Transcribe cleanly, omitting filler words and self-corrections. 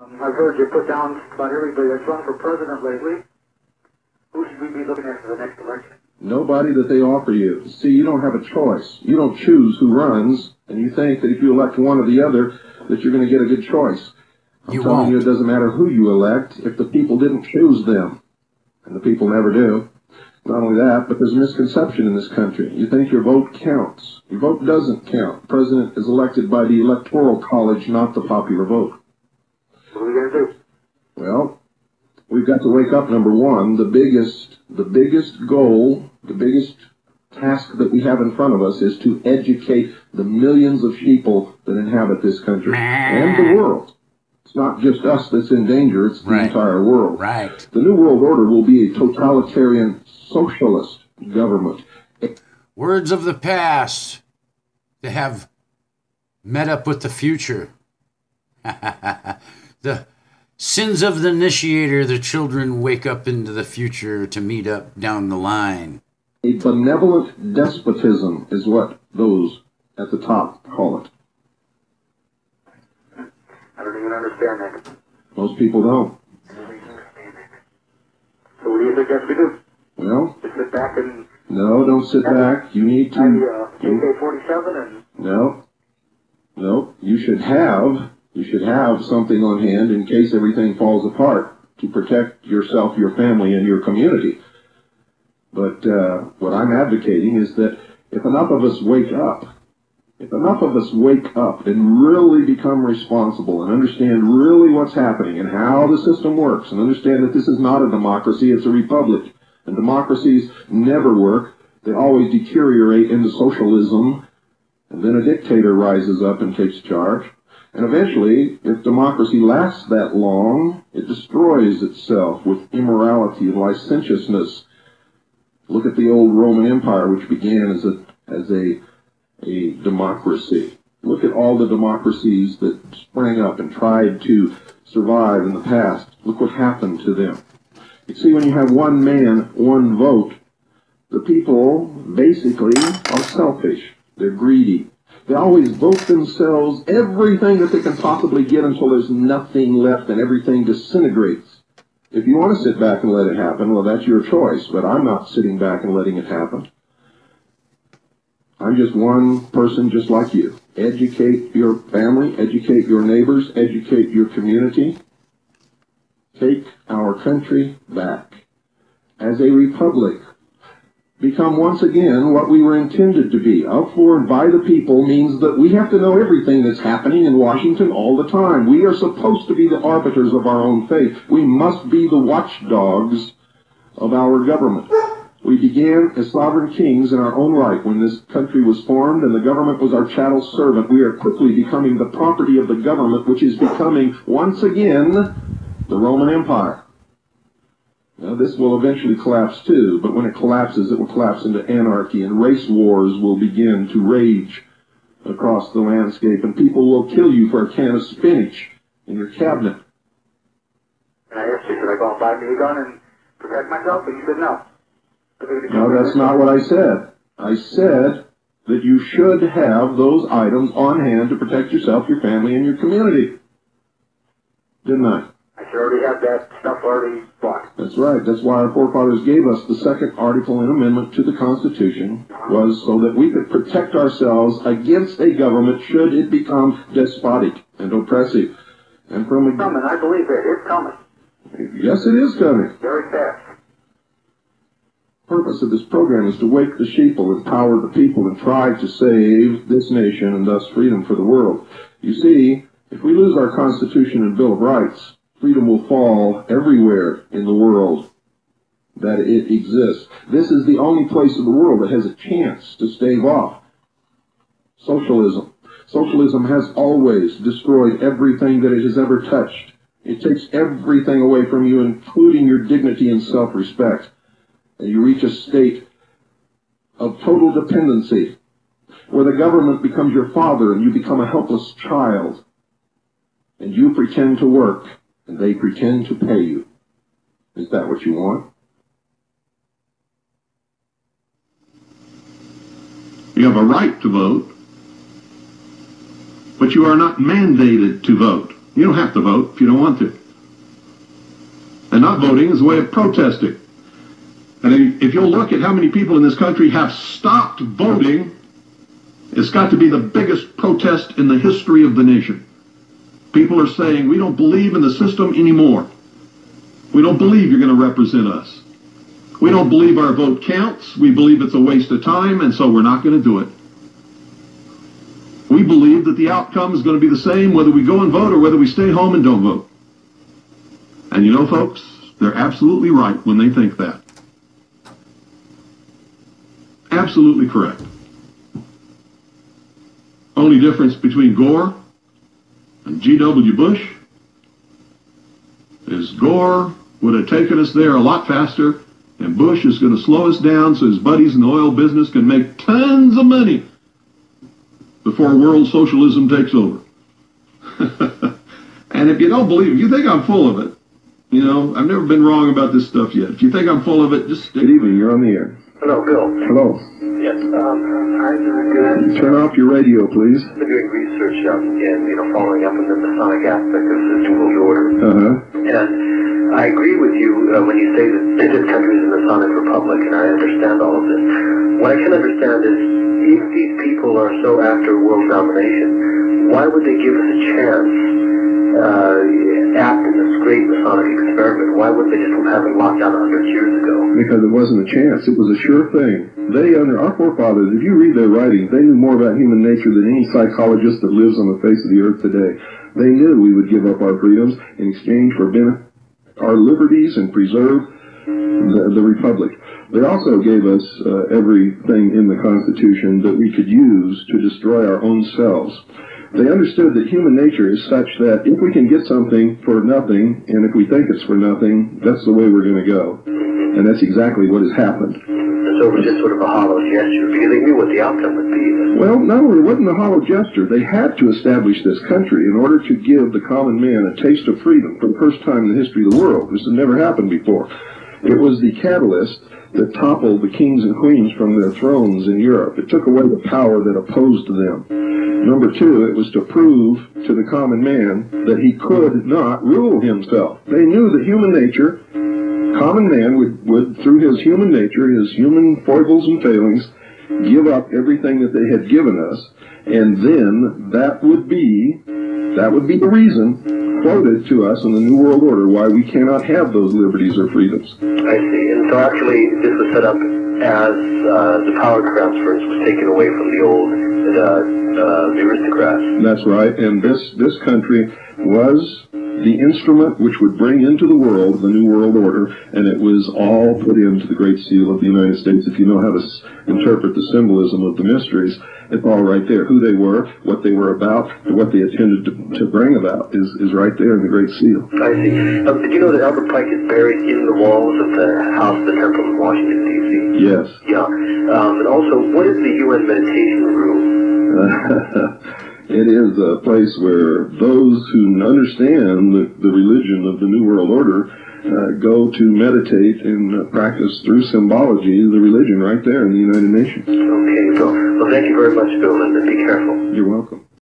I've heard you put down about everybody that's run for president lately. Who should we be looking at for the next election? Nobody that they offer you. See, you don't have a choice. You don't choose who runs, and you think that if you elect one or the other, that you're going to get a good choice. I'm telling you, it doesn't matter who you elect if the people didn't choose them. And the people never do. Not only that, but there's a misconception in this country. You think your vote counts. Your vote doesn't count. The president is elected by the Electoral College, not the popular vote. What are we going to do? Well, we've got to wake up, number one. The biggest goal, the biggest task that we have in front of us is to educate the millions of people that inhabit this country and the world. It's not just us that's in danger, it's the entire world. Right. The New World Order will be a totalitarian socialist government. Words of the past that have met up with the future. The sins of the initiator, the children wake up into the future to meet up down the line. A benevolent despotism is what those at the top call it. I don't even understand that. Most people don't. I don't even understand that. So what do you suggest we do? Well, Just sit back and... no, don't sit back. You need to... AK-47 and... No, you should have something on hand in case everything falls apart to protect yourself, your family, and your community. But what I'm advocating is that if enough of us wake up and really become responsible and understand really what's happening and how the system works and understand that this is not a democracy, it's a republic, and democracies never work, they always deteriorate into socialism, and then a dictator rises up and takes charge. And eventually, if democracy lasts that long, it destroys itself with immorality and licentiousness. Look at the old Roman Empire, which began as a democracy. Look at all the democracies that sprang up and tried to survive in the past. Look what happened to them. You see, when you have one man, one vote, the people basically are selfish. They're greedy. They always vote themselves everything that they can possibly get until there's nothing left and everything disintegrates. If you want to sit back and let it happen, well, that's your choice, but I'm not sitting back and letting it happen. I'm just one person just like you. Educate your family, educate your neighbors, educate your community. Take our country back. As a republic, become once again what we were intended to be. Of, for, and by the people means that we have to know everything that's happening in Washington all the time. We are supposed to be the arbiters of our own fate. We must be the watchdogs of our government. We began as sovereign kings in our own right when this country was formed, and the government was our chattel servant. We are quickly becoming the property of the government, which is becoming, once again, the Roman Empire. Now, this will eventually collapse too, but when it collapses, it will collapse into anarchy, and race wars will begin to rage across the landscape, and people will kill you for a can of spinach in your cabinet. And I asked you, should I go and buy me a gun and protect myself? And you said no. No, that's not what I said. I said that you should have those items on hand to protect yourself, your family, and your community. Didn't I? I should already have that stuff already bought. That's right. That's why our forefathers gave us the second article and amendment to the Constitution, was so that we could protect ourselves against a government should it become despotic and oppressive. And from It's coming. I believe it. It's coming. Yes, it is coming. Very fast. The purpose of this program is to wake the sheeple, empower the people, and try to save this nation and thus freedom for the world. You see, if we lose our Constitution and Bill of Rights, freedom will fall everywhere in the world that it exists. This is the only place in the world that has a chance to stave off socialism. Socialism has always destroyed everything that it has ever touched. It takes everything away from you, including your dignity and self-respect. And you reach a state of total dependency, where the government becomes your father and you become a helpless child. And you pretend to work, and they pretend to pay you. Is that what you want? You have a right to vote, but you are not mandated to vote. You don't have to vote if you don't want to. And not voting is a way of protesting. And if you'll look at how many people in this country have stopped voting, it's got to be the biggest protest in the history of the nation. People are saying, we don't believe in the system anymore. We don't believe you're going to represent us. We don't believe our vote counts. We believe it's a waste of time, and so we're not going to do it. We believe that the outcome is going to be the same whether we go and vote or whether we stay home and don't vote. And you know, folks, they're absolutely right when they think that. Absolutely correct. Only difference between Gore and G.W. Bush is Gore would have taken us there a lot faster, and Bush is going to slow us down so his buddies in the oil business can make tons of money before world socialism takes over. And if you don't believe, if you think I'm full of it, you know, I've never been wrong about this stuff yet. If you think I'm full of it, just stick. Good evening, you're on the air. Hello, Bill. Hello. Yes, I'm Turn off your radio, please. been doing research and, following up on the Masonic aspect of the New World Order. And I agree with you when you say that this country is a Masonic republic, and I understand all of this. What I can understand is, if these people are so after world domination, why would they give us a chance after this great Masonic experiment? Why wouldn't they just have it locked down 100 years ago? Because it wasn't a chance. It was a sure thing. They, under our forefathers, if you read their writings, they knew more about human nature than any psychologist that lives on the face of the earth today. They knew we would give up our freedoms in exchange for our liberties and preserve the republic. They also gave us everything in the Constitution that we could use to destroy our own selves. They understood that human nature is such that if we can get something for nothing, and if we think it's for nothing, that's the way we're going to go. And that's exactly what has happened. So it was just sort of a hollow gesture, because they knew what the outcome would be. Well, no, it wasn't a hollow gesture. They had to establish this country in order to give the common man a taste of freedom for the first time in the history of the world. This had never happened before. It was the catalyst that toppled the kings and queens from their thrones in Europe. It took away the power that opposed them. Number two, it was to prove to the common man that he could not rule himself. They knew that human nature, common man would through his human nature, his human foibles and failings, give up everything that they had given us, and then that would be the reason quoted to us in the New World Order why we cannot have those liberties or freedoms. I see. And so actually this was set up as the power transference was taken away from the old the aristocrats. That's right. And this country was the instrument which would bring into the world the New World Order, and it was all put into the Great Seal of the United States. If you know how to interpret the symbolism of the mysteries, it's all right there. Who they were, what they were about, and what they intended to bring about is right there in the Great Seal. I see. Did you know that Albert Pike is buried in the walls of the House of the Temple in Washington, D.C.? Yes. Yeah. And also, what is the UN meditation room? It is a place where those who understand the religion of the New World Order go to meditate and practice through symbology the religion right there in the United Nations. Okay, so well, thank you very much, Bill, and be careful. You're welcome.